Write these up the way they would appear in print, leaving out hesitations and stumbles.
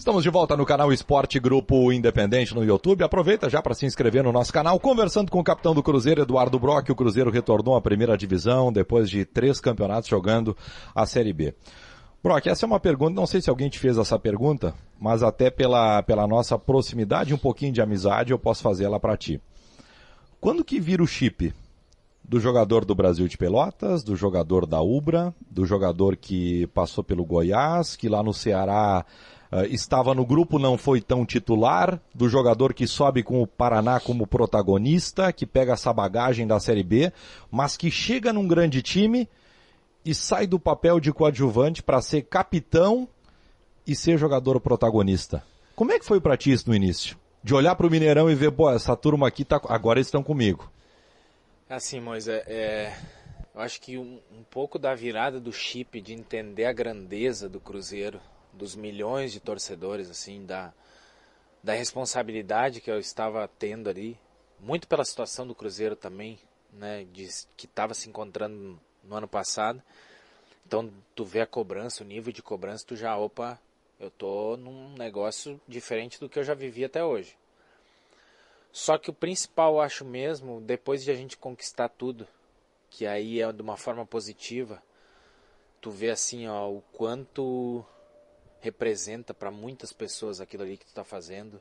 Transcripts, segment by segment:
Estamos de volta no canal Esporte Grupo Independente no YouTube. Aproveita já para se inscrever no nosso canal. Conversando com o capitão do Cruzeiro, Eduardo Brock. O Cruzeiro retornou à primeira divisão depois de 3 campeonatos jogando a Série B. Brock, essa é uma pergunta, não sei se alguém te fez essa pergunta, mas até pela nossa proximidade e um pouquinho de amizade eu posso fazer ela para ti. Quando que vira o chip do jogador do Brasil de Pelotas, do jogador da Ubra, do jogador que passou pelo Goiás, que lá no Ceará estava no grupo, não foi tão titular, do jogador que sobe com o Paraná como protagonista, que pega essa bagagem da Série B, mas que chega num grande time e sai do papel de coadjuvante para ser capitão e ser jogador protagonista. Como é que foi pra ti isso no início? De olhar pro Mineirão e ver, pô, essa turma aqui agora eles estão comigo. Assim, Moisés, eu acho que um pouco da virada do chip, de entender a grandeza do Cruzeiro, dos milhões de torcedores, assim, da responsabilidade que eu estava tendo ali, muito pela situação do Cruzeiro também, né, que estava se encontrando no ano passado. Então, tu vê a cobrança, o nível de cobrança, tu já, opa, eu tô num negócio diferente do que eu já vivi até hoje. Só que o principal, eu acho mesmo, depois de a gente conquistar tudo, que aí é de uma forma positiva, tu vê assim, ó, o quanto representa para muitas pessoas aquilo ali que tu tá fazendo,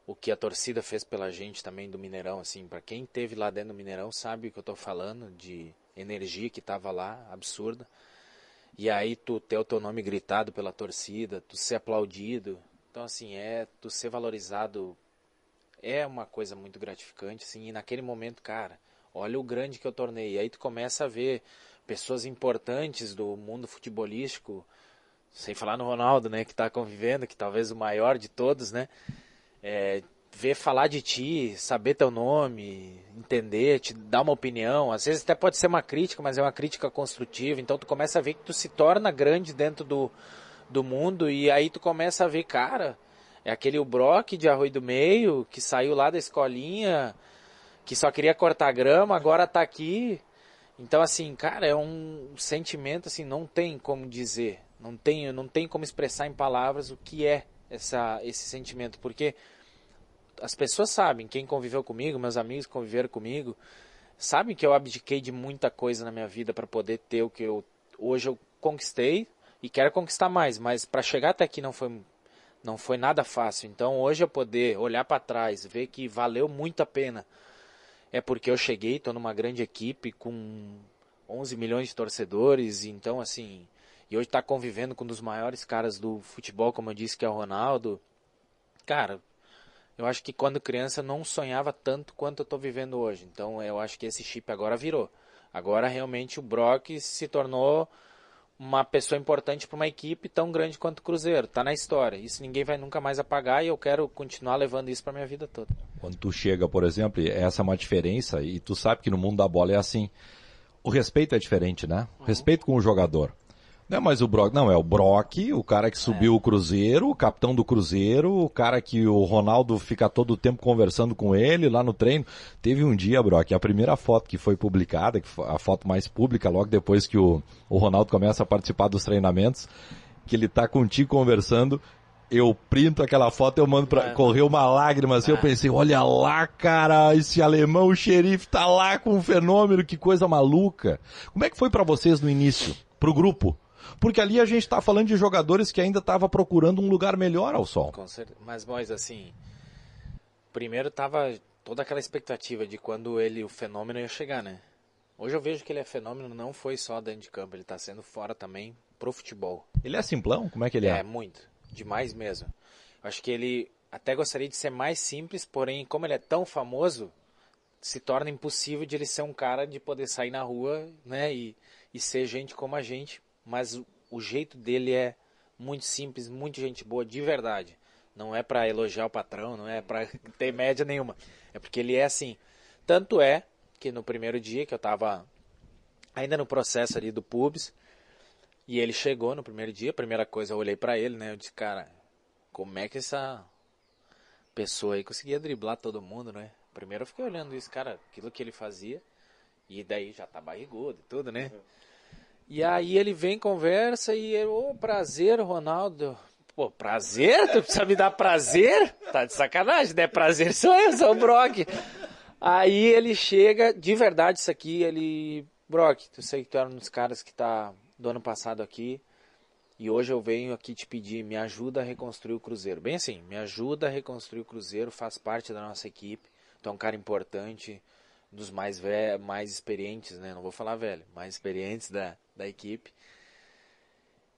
o que a torcida fez pela gente também do Mineirão, assim, para quem esteve lá dentro do Mineirão sabe o que eu tô falando, de energia que tava lá, absurda. E aí tu ter o teu nome gritado pela torcida, tu ser aplaudido, então assim, tu ser valorizado é uma coisa muito gratificante, assim, e naquele momento, cara, olha o grande que eu tornei, e aí tu começa a ver pessoas importantes do mundo futebolístico, sem falar no Ronaldo, né, que tá convivendo, que talvez o maior de todos, né, ver falar de ti, saber teu nome, entender, te dar uma opinião, às vezes até pode ser uma crítica, mas é uma crítica construtiva, então tu começa a ver que tu se torna grande dentro do mundo, e aí tu começa a ver, cara, é aquele o Brock de Arroio do Meio, que saiu lá da escolinha, que só queria cortar grama, agora tá aqui. Então, assim, cara, é um sentimento, assim, não tem como dizer, não tem como expressar em palavras o que é esse sentimento, porque as pessoas sabem, quem conviveu comigo, meus amigos que conviveram comigo, sabem que eu abdiquei de muita coisa na minha vida para poder ter o que hoje eu conquistei e quero conquistar mais, mas para chegar até aqui não foi nada fácil. Então hoje eu poder olhar para trás, ver que valeu muito a pena, é porque eu cheguei, estou numa grande equipe com 11 milhões de torcedores, então assim, e hoje está convivendo com um dos maiores caras do futebol, como eu disse, que é o Ronaldo. Cara, eu acho que quando criança eu não sonhava tanto quanto eu estou vivendo hoje. Então eu acho que esse chip agora virou. Agora realmente o Brock se tornou uma pessoa importante para uma equipe tão grande quanto o Cruzeiro. Tá na história. Isso ninguém vai nunca mais apagar e eu quero continuar levando isso para minha vida toda. Quando tu chega, por exemplo, essa é uma diferença, e tu sabe que no mundo da bola é assim. O respeito é diferente, né? Respeito com o jogador. Não é mais o Brock, não, é o Brock, o cara que subiu o Cruzeiro, o capitão do Cruzeiro, o cara que o Ronaldo fica todo o tempo conversando com ele lá no treino. Teve um dia, Brock, a primeira foto que foi publicada, que foi a foto mais pública, logo depois que o Ronaldo começa a participar dos treinamentos, que ele tá contigo conversando, eu printo aquela foto, eu mando pra correr uma lágrima assim, eu pensei, olha lá, cara, esse alemão, o xerife tá lá com um fenômeno, que coisa maluca. Como é que foi pra vocês no início, pro grupo? Porque ali a gente tá falando de jogadores que ainda estavam procurando um lugar melhor ao sol. Com certeza. Mas, assim, primeiro tava toda aquela expectativa de quando o fenômeno ia chegar, né? Hoje eu vejo que ele é fenômeno, não foi só dentro de campo, ele tá sendo fora também pro futebol. Ele é simplão? Como é que ele é? É, muito. Demais mesmo. Eu acho que ele até gostaria de ser mais simples, porém, como ele é tão famoso, se torna impossível de ele ser um cara de poder sair na rua, né, e ser gente como a gente. Mas o jeito dele é muito simples, muito gente boa, de verdade. Não é para elogiar o patrão, não é para ter média nenhuma. É porque ele é assim. Tanto é que no primeiro dia que eu estava ainda no processo ali do pubs, e ele chegou no primeiro dia, a primeira coisa eu olhei para ele, né? Eu disse, cara, como é que essa pessoa aí conseguia driblar todo mundo, né? Primeiro eu fiquei olhando isso, cara, aquilo que ele fazia, e daí já tá barrigudo e tudo, né? E aí ele vem, conversa, e eu, prazer, Ronaldo. Pô, prazer? Tu precisa me dar prazer? Tá de sacanagem, né? Prazer sou eu, sou o Brock. Aí ele chega, de verdade isso aqui, ele... Brock, eu sei que tu era um dos caras que tá do ano passado aqui, e hoje eu venho aqui te pedir, me ajuda a reconstruir o Cruzeiro. Bem assim, me ajuda a reconstruir o Cruzeiro, faz parte da nossa equipe, tu é um cara importante, dos mais experientes, né? Não vou falar velho, mais experientes da equipe.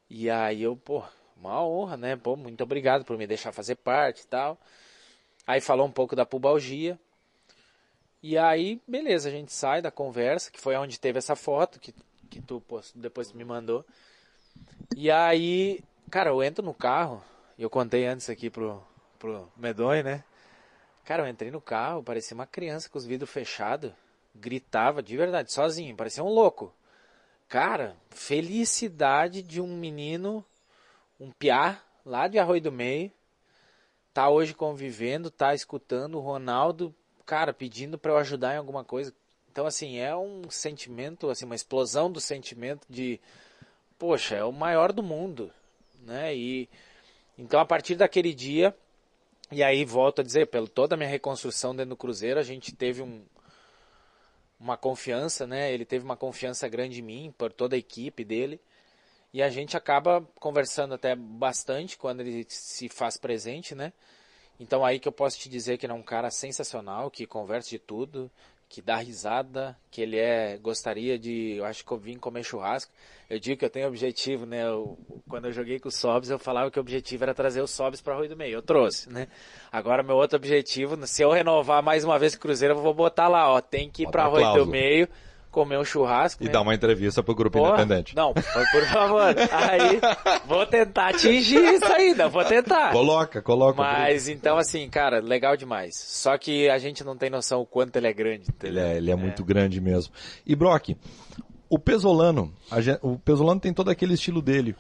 E aí eu, pô, uma honra, né? Pô, muito obrigado por me deixar fazer parte e tal. Aí falou um pouco da pubalgia. E aí, beleza, a gente sai da conversa, que foi onde teve essa foto que tu depois me mandou. E aí, cara, eu entro no carro, e eu contei antes aqui pro Medonho, né? Cara, eu entrei no carro, parecia uma criança com os vidros fechados, gritava de verdade, sozinho, parecia um louco. Cara, felicidade de um menino, um piá, lá de Arroio do Meio, tá hoje convivendo, tá escutando o Ronaldo, cara, pedindo para eu ajudar em alguma coisa. Então, assim, é um sentimento, assim, uma explosão do sentimento de, poxa, é o maior do mundo, né? E então, a partir daquele dia, e aí volto a dizer, pela toda a minha reconstrução dentro do Cruzeiro, a gente teve uma confiança, né? Ele teve uma confiança grande em mim, por toda a equipe dele. E a gente acaba conversando até bastante quando ele se faz presente, né? Então aí que eu posso te dizer que ele é um cara sensacional, que conversa de tudo, que dá risada, que ele gostaria de, eu acho que eu vim comer churrasco. Eu digo que eu tenho objetivo, né? Quando eu joguei com os Sobs, eu falava que o objetivo era trazer os Sobs para Arroio do Meio. Eu trouxe, né? Agora meu outro objetivo, se eu renovar mais uma vez com o Cruzeiro, eu vou botar lá, ó, tem que ir para Arroio do Meio, comer um churrasco, e né? dar uma entrevista pro Grupo Independente. Não, por favor. Aí, vou tentar atingir isso ainda, vou tentar. Coloca. Mas, então, assim, cara, legal demais. Só que a gente não tem noção o quanto ele é grande, entendeu? Ele é muito grande mesmo. E, Brock, o Pesolano tem todo aquele estilo dele.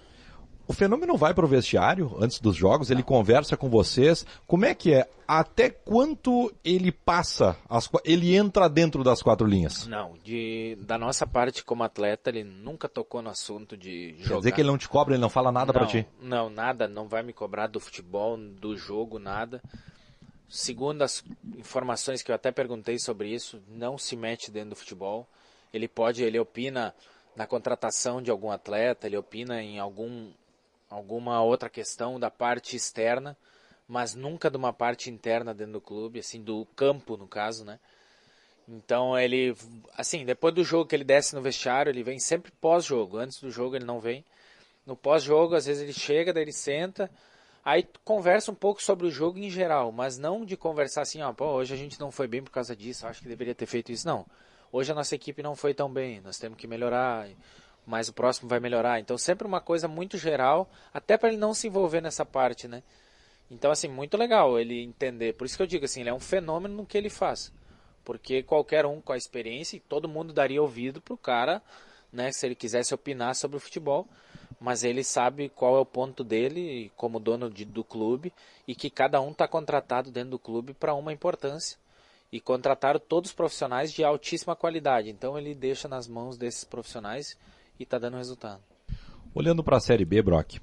O Fenômeno vai pro vestiário antes dos jogos, ele conversa com vocês. Como é que é? Até quanto ele passa, ele entra dentro das 4 linhas? Não, da nossa parte como atleta, ele nunca tocou no assunto de jogar. Quer dizer que ele não te cobra, ele não fala nada pra ti? Não, nada, não vai me cobrar do futebol, do jogo, nada. Segundo as informações que eu até perguntei sobre isso, não se mete dentro do futebol. Ele opina na contratação de algum atleta, ele opina em alguma outra questão da parte externa, mas nunca de uma parte interna dentro do clube, assim, do campo, no caso, né? Então ele, assim, depois do jogo que ele desce no vestiário, ele vem sempre pós-jogo. Antes do jogo ele não vem. No pós-jogo, às vezes ele chega, daí ele senta, aí conversa um pouco sobre o jogo em geral, mas não de conversar assim, ó, pô, hoje a gente não foi bem por causa disso, acho que deveria ter feito isso, não. Hoje a nossa equipe não foi tão bem, nós temos que melhorar, mas o próximo vai melhorar. Então sempre uma coisa muito geral, até para ele não se envolver nessa parte, né? Então assim, muito legal ele entender. Por isso que eu digo assim, ele é um fenômeno no que ele faz. Porque qualquer um com a experiência, todo mundo daria ouvido pro cara, né, se ele quisesse opinar sobre o futebol, mas ele sabe qual é o ponto dele como dono do clube e que cada um está contratado dentro do clube para uma importância. E contrataram todos os profissionais de altíssima qualidade. Então ele deixa nas mãos desses profissionais e está dando resultado. Olhando para a Série B, Brock,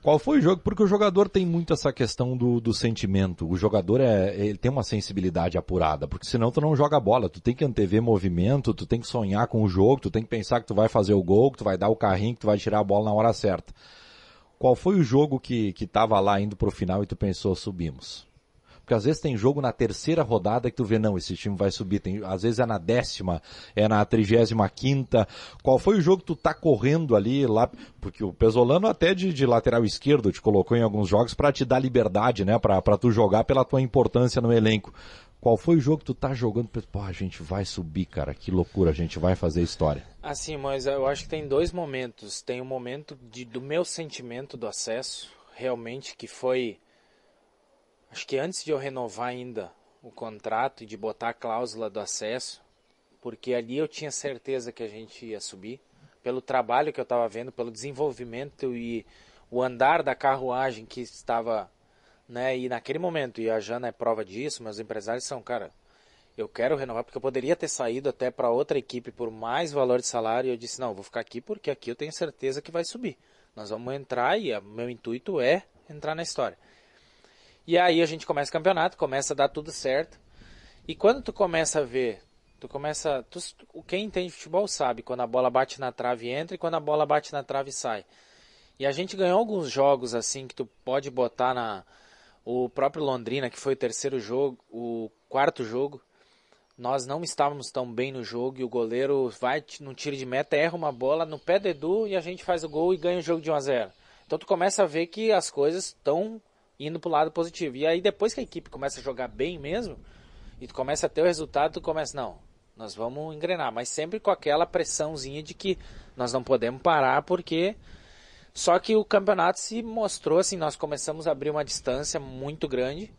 qual foi o jogo? Porque o jogador tem muito essa questão do sentimento. O jogador ele tem uma sensibilidade apurada, porque senão tu não joga bola. Tu tem que antever movimento, tu tem que sonhar com o jogo, tu tem que pensar que tu vai fazer o gol, que tu vai dar o carrinho, que tu vai tirar a bola na hora certa. Qual foi o jogo que tava lá indo pro final e tu pensou, subimos? Porque às vezes tem jogo na 3ª rodada que tu vê, não, esse time vai subir. Às vezes é na 10ª, é na 35ª. Qual foi o jogo que tu tá correndo ali lá? Porque o Pesolano até de lateral esquerdo te colocou em alguns jogos para te dar liberdade, né? Pra tu jogar pela tua importância no elenco. Qual foi o jogo que tu tá jogando? Pô, a gente vai subir, cara. Que loucura, a gente vai fazer história. Assim, mas eu acho que tem 2 momentos. Tem o momento do meu sentimento do acesso, realmente, que foi... Acho que antes de eu renovar ainda o contrato e de botar a cláusula do acesso, porque ali eu tinha certeza que a gente ia subir, pelo trabalho que eu estava vendo, pelo desenvolvimento e o andar da carruagem que estava, né, e naquele momento, e a Jana é prova disso, meus empresários são, cara, eu quero renovar, porque eu poderia ter saído até para outra equipe por mais valor de salário, e eu disse, não, eu vou ficar aqui porque aqui eu tenho certeza que vai subir. Nós vamos entrar e o meu intuito é entrar na história. E aí a gente começa o campeonato, começa a dar tudo certo. E quando tu começa a ver, quem entende futebol sabe, quando a bola bate na trave entra e quando a bola bate na trave sai. E a gente ganhou alguns jogos assim que tu pode botar o próprio Londrina, que foi o terceiro jogo, o quarto jogo. Nós não estávamos tão bem no jogo e o goleiro vai no tiro de meta, erra uma bola no pé do Edu e a gente faz o gol e ganha o jogo de 1-0. Então tu começa a ver que as coisas estão indo pro lado positivo. E aí depois que a equipe começa a jogar bem mesmo, e tu começa a ter o resultado, tu começa, não, nós vamos engrenar. Mas sempre com aquela pressãozinha de que nós não podemos parar, porque... Só que o campeonato se mostrou assim, nós começamos a abrir uma distância muito grande,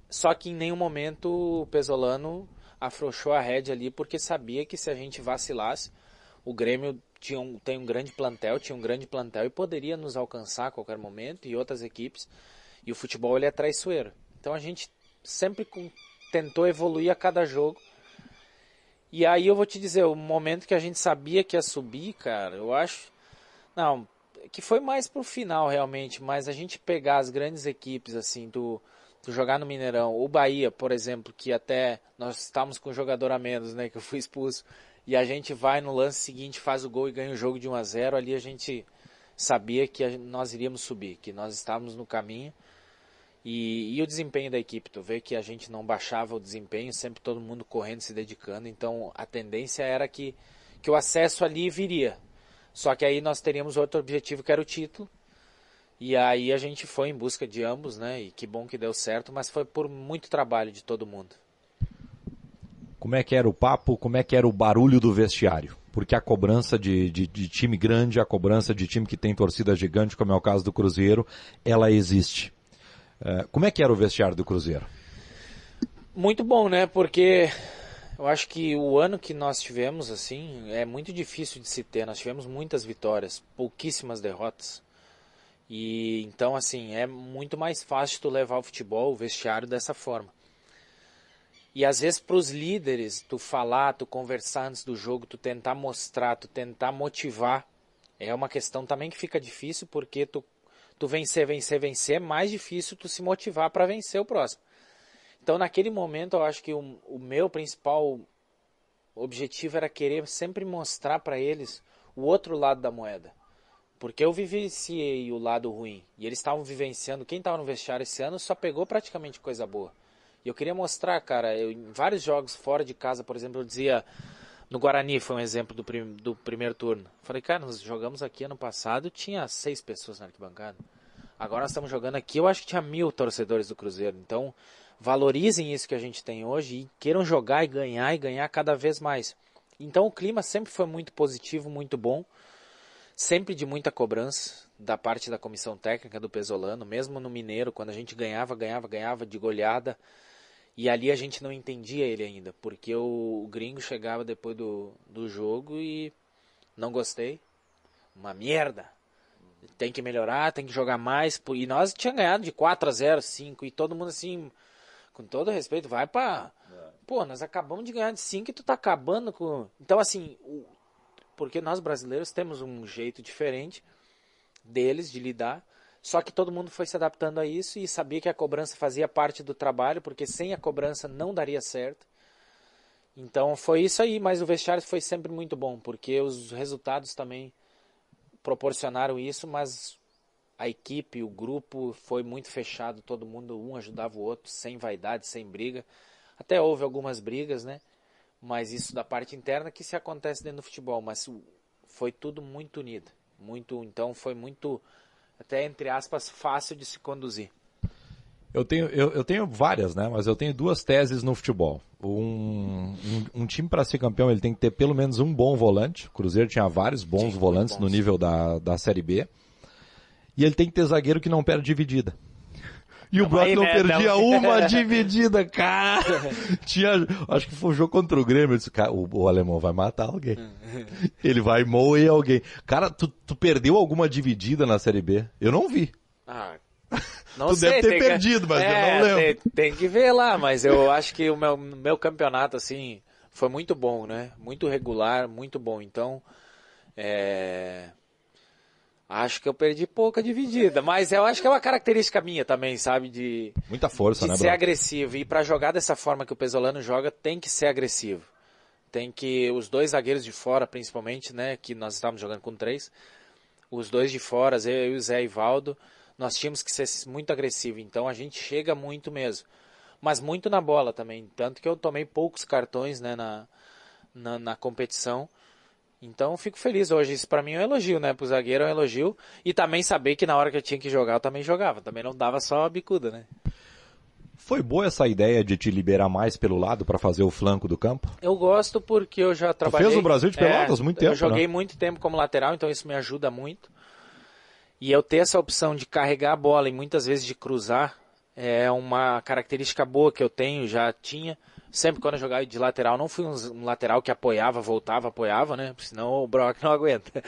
só que em nenhum momento o Pesolano afrouxou a rédea ali, porque sabia que se a gente vacilasse, o Grêmio tem um grande plantel, e poderia nos alcançar a qualquer momento, e outras equipes, e o futebol ele é traiçoeiro. Então a gente sempre tentou evoluir a cada jogo. E aí eu vou te dizer, o momento que a gente sabia que ia subir, cara, eu acho... Não, que foi mais pro final realmente, mas a gente pegar as grandes equipes, assim, tu jogar no Mineirão, o Bahia, por exemplo, que até nós estávamos com um jogador a menos, né, que eu fui expulso, e a gente vai no lance seguinte, faz o gol e ganha o jogo de 1-0, ali a gente sabia que nós iríamos subir, que nós estávamos no caminho. E o desempenho da equipe, tu vê que a gente não baixava o desempenho, sempre todo mundo correndo, se dedicando, então a tendência era que o acesso ali viria. Só que aí nós teríamos outro objetivo, que era o título, e aí a gente foi em busca de ambos, né, e que bom que deu certo, mas foi por muito trabalho de todo mundo. Como é que era o papo, como é que era o barulho do vestiário? Porque a cobrança de time grande, a cobrança de time que tem torcida gigante, como é o caso do Cruzeiro, ela existe. Como é que era o vestiário do Cruzeiro? Muito bom, né? Porque eu acho que o ano que nós tivemos, assim, é muito difícil de se ter. Nós tivemos muitas vitórias, pouquíssimas derrotas. E então, assim, é muito mais fácil tu levar o futebol, o vestiário dessa forma. E às vezes para os líderes, tu falar, tu conversar antes do jogo, tu tentar mostrar, tu tentar motivar, é uma questão também que fica difícil, porque tu vencer, é mais difícil tu se motivar para vencer o próximo. Então naquele momento eu acho que o meu principal objetivo era querer sempre mostrar para eles o outro lado da moeda. Porque eu vivenciei o lado ruim, e eles estavam vivenciando, quem estava no vestiário esse ano só pegou praticamente coisa boa. E eu queria mostrar, cara, em vários jogos fora de casa, por exemplo, eu dizia, no Guarani foi um exemplo do primeiro turno. Falei, cara, nós jogamos aqui ano passado, tinha 6 pessoas na arquibancada. Agora nós estamos jogando aqui, eu acho que tinha 1000 torcedores do Cruzeiro. Então, valorizem isso que a gente tem hoje e queiram jogar e ganhar cada vez mais. Então o clima sempre foi muito positivo, muito bom. Sempre de muita cobrança da parte da comissão técnica do Pesolano, mesmo no Mineiro, quando a gente ganhava de goleada. E ali a gente não entendia ele ainda, porque o gringo chegava depois do jogo e não gostei, uma merda, tem que melhorar, tem que jogar mais. E nós tínhamos ganhado de 4-0, 5, e todo mundo assim, com todo respeito, vai pra... Pô, nós acabamos de ganhar de 5 e tu tá acabando com... Então assim, porque nós brasileiros temos um jeito diferente deles de lidar, só que todo mundo foi se adaptando a isso e sabia que a cobrança fazia parte do trabalho, porque sem a cobrança não daria certo. Então foi isso aí, mas o vestiário foi sempre muito bom, porque os resultados também proporcionaram isso, mas a equipe, o grupo foi muito fechado, todo mundo, um ajudava o outro, sem vaidade, sem briga. Até houve algumas brigas, né? Mas isso da parte interna que se acontece dentro do futebol, mas foi tudo muito unido, então foi muito, até entre aspas, fácil de se conduzir. Eu tenho várias, né? Mas eu tenho 2 teses no futebol. Um time para ser campeão ele tem que ter pelo menos um bom volante. O Cruzeiro tinha vários bons volantes no nível da Série B. E ele tem que ter zagueiro que não perde dividida. E o Brock não perdia uma dividida, cara. Acho que foi um jogo contra o Grêmio. Eu disse, cara, o alemão vai matar alguém. Ele vai moer alguém. Cara, tu perdeu alguma dividida na Série B? Eu não vi. Não tu sei, deve ter perdido, mas eu não lembro. Tem que ver lá, mas eu acho que o meu campeonato, assim, foi muito bom, né? Muito regular, muito bom. Então, Acho que eu perdi pouca dividida, mas eu acho que é uma característica minha também, sabe? De Muita força, né, ser Brock? agressivo. E pra jogar dessa forma que o Pesolano joga, tem que ser agressivo. Tem que, os dois zagueiros de fora, principalmente, né? Que nós estávamos jogando com 3. Os dois de fora, eu e o Zé Ivaldo, nós tínhamos que ser muito agressivo. Então a gente chega muito mesmo. Mas muito na bola também. Tanto que eu tomei poucos cartões, né, na competição. Então fico feliz hoje, isso pra mim é um elogio, né, pro zagueiro é um elogio, e também saber que na hora que eu tinha que jogar eu também jogava, também não dava só a bicuda, né. Foi boa essa ideia de te liberar mais pelo lado para fazer o flanco do campo? Eu gosto porque eu já trabalhei... Tu fez o Brasil de Pelotas muito tempo, eu joguei né? muito tempo como lateral, então isso me ajuda muito, e eu ter essa opção de carregar a bola e muitas vezes de cruzar, é uma característica boa que eu tenho, já tinha. Sempre quando eu jogava de lateral, não fui um lateral que apoiava, voltava, apoiava, né? Senão o Brock não aguenta.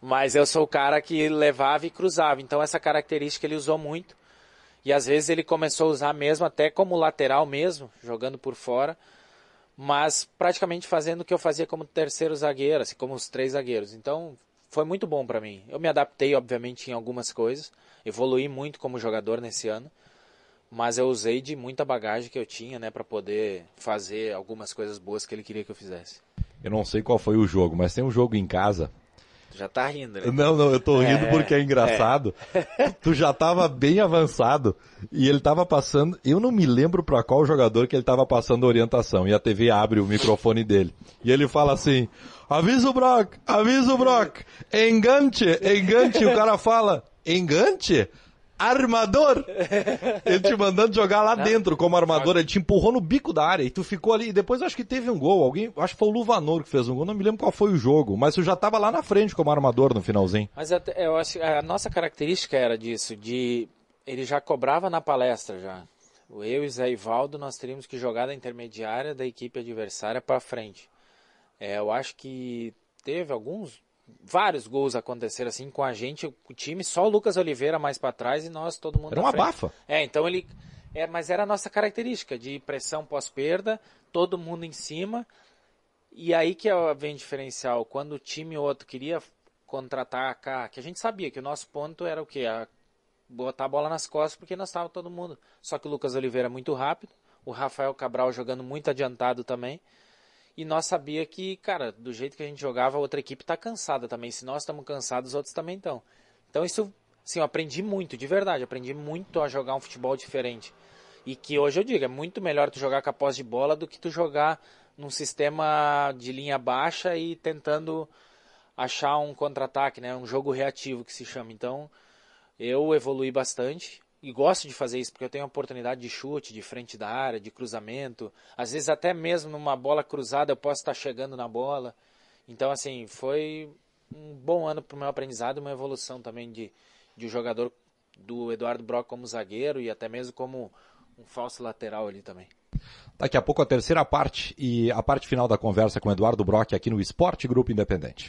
Mas eu sou o cara que levava e cruzava. Então essa característica ele usou muito. E às vezes ele começou a usar mesmo, até como lateral mesmo, jogando por fora. Mas praticamente fazendo o que eu fazia como terceiro zagueiro, assim, como os 3 zagueiros. Então foi muito bom pra mim. Eu me adaptei, obviamente, em algumas coisas. Evoluí muito como jogador nesse ano. Mas eu usei de muita bagagem que eu tinha, né, para poder fazer algumas coisas boas que ele queria que eu fizesse. Eu não sei qual foi o jogo, mas tem um jogo em casa. Tu já tá rindo, né? Não, eu tô rindo porque é engraçado. Tu já tava bem avançado e ele tava passando, eu não me lembro pra qual jogador que ele tava passando a orientação, e a TV abre o microfone dele. E ele fala assim: avisa o Brock, engante, engante. O cara fala: engante? Armador! Ele te mandando jogar lá dentro como armador, ele te empurrou no bico da área e tu ficou ali. E depois acho que teve um gol, alguém, acho que foi o Luvanor que fez um gol, não me lembro qual foi o jogo, mas tu já tava lá na frente como armador no finalzinho. Mas eu acho que a nossa característica era disso, de ele já cobrava na palestra já. Eu e o Zé Ivaldo, nós teríamos que jogar da intermediária da equipe adversária para frente. Eu acho que teve vários gols aconteceram assim com a gente, o time, só o Lucas Oliveira mais para trás e nós, todo mundo Era uma bafa. Então ele... mas era a nossa característica, de pressão pós-perda, todo mundo em cima, e aí que vem o diferencial, quando o time ou outro queria contra-atacar, que a gente sabia que o nosso ponto era o quê? Botar a bola nas costas, porque nós estávamos todo mundo. Só que o Lucas Oliveira é muito rápido, o Rafael Cabral jogando muito adiantado também, e nós sabia que, cara, do jeito que a gente jogava, a outra equipe tá cansada também. Se nós estamos cansados, os outros também estão. Então isso, assim, eu aprendi muito, de verdade. Aprendi muito a jogar um futebol diferente. E que hoje eu digo, é muito melhor tu jogar com a posse de bola do que tu jogar num sistema de linha baixa e tentando achar um contra-ataque, né? Um jogo reativo que se chama. Então, eu evoluí bastante. E gosto de fazer isso, porque eu tenho a oportunidade de chute, de frente da área, de cruzamento. Às vezes até mesmo numa bola cruzada eu posso estar chegando na bola. Então, assim, foi um bom ano para o meu aprendizado, uma evolução também de um jogador do Eduardo Brock como zagueiro e até mesmo como um falso lateral ali também. Daqui a pouco a terceira parte e a parte final da conversa com o Eduardo Brock aqui no Esporte Grupo Independente.